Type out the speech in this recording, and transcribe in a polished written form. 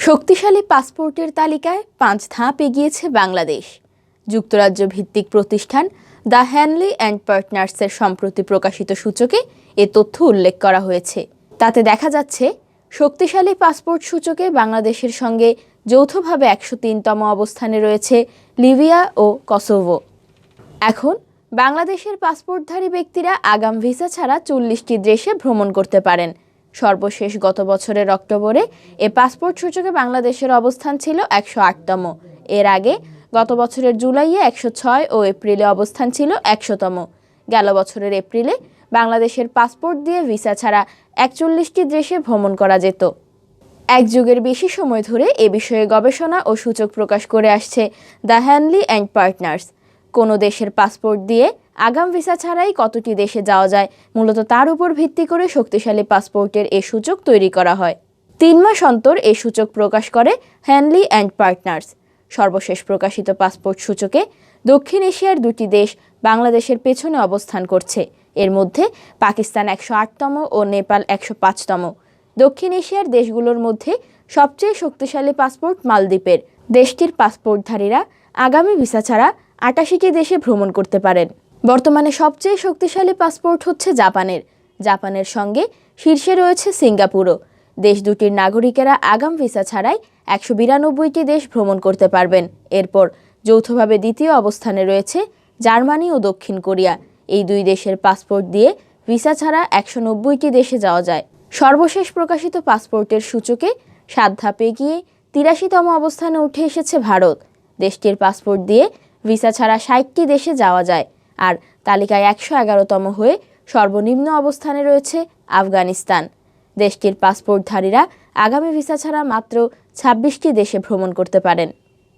শক্তিশালী পাসপোর্টের তালিকায় ৫ ধাপ এগিয়েছে বাংলাদেশ। যুক্তরাজ্য ভিত্তিক প্রতিষ্ঠান দ্য হ্যানলি অ্যান্ড পার্টনার্সের সম্প্রতি প্রকাশিত সূচকে এ তথ্য উল্লেখ করা হয়েছে। তাতে দেখা যাচ্ছে, শক্তিশালী পাসপোর্ট সূচকে বাংলাদেশের সঙ্গে যৌথভাবে ১০৩তম অবস্থানে রয়েছে লিবিয়া ও কসোভো। এখন বাংলাদেশের পাসপোর্টধারী ব্যক্তিরা আগাম ভিসা ছাড়া ৪০টি দেশে ভ্রমণ করতে পারেন। সর্বশেষ গত বছরের অক্টোবরে এ পাসপোর্ট সূচকে বাংলাদেশের অবস্থান ছিল ১০৮তম। এর আগে গত বছরের জুলাইয়ে ১০৬ ও এপ্রিলে অবস্থান ছিল ১০০তম। গেল বছরের এপ্রিলে বাংলাদেশের পাসপোর্ট দিয়ে ভিসা ছাড়া ৪১টি দেশে ভ্রমণ করা যেত। এক যুগের বেশি সময় ধরে এ বিষয়ে গবেষণা ও সূচক প্রকাশ করে আসছে দ্য হ্যানলি অ্যান্ড পার্টনার্স। কোনো দেশের পাসপোর্ট দিয়ে আগাম ভিসা ছাড়াই কতটি দেশে যাওয়া যায়, মূলত তার উপর ভিত্তি করে শক্তিশালী পাসপোর্টের এ সূচক তৈরি করা হয়। ৩ মাস অন্তর এ সূচক প্রকাশ করে হ্যানলি অ্যান্ড পার্টনার্স। সর্বশেষ প্রকাশিত পাসপোর্ট সূচকে দক্ষিণ এশিয়ার ২টি দেশ বাংলাদেশের পেছনে অবস্থান করছে। এর মধ্যে পাকিস্তান ১০৮তম ও নেপাল ১০৫তম। দক্ষিণ এশিয়ার দেশগুলোর মধ্যে সবচেয়ে শক্তিশালী পাসপোর্ট মালদ্বীপের। দেশটির পাসপোর্টধারীরা আগামী ভিসা ছাড়া ৮৮টি দেশে ভ্রমণ করতে পারেন। বর্তমানে সবচেয়ে শক্তিশালী পাসপোর্ট হচ্ছে জাপানের সঙ্গে শীর্ষে রয়েছে সিঙ্গাপুরও। দেশ দুটির নাগরিকেরা আগাম ভিসা ছাড়াই ১৯২টি দেশ ভ্রমণ করতে পারবেন। এরপর যৌথভাবে দ্বিতীয় অবস্থানে রয়েছে জার্মানি ও দক্ষিণ কোরিয়া। এই দুই দেশের পাসপোর্ট দিয়ে ভিসা ছাড়া ১৯০টি দেশে যাওয়া যায়। সর্বশেষ প্রকাশিত পাসপোর্টের সূচকে ৭ ধাপে গিয়ে ৮৩তম অবস্থানে উঠে এসেছে ভারত। দেশটির পাসপোর্ট দিয়ে ভিসা ছাড়া ৬০টি দেশে যাওয়া যায়। আর তালিকায় ১১১তম হয়ে সর্বনিম্ন অবস্থানে রয়েছে আফগানিস্তান। দেশটির পাসপোর্টধারীরা আগামী ভিসা ছাড়া মাত্র ২৬টি দেশে ভ্রমণ করতে পারেন।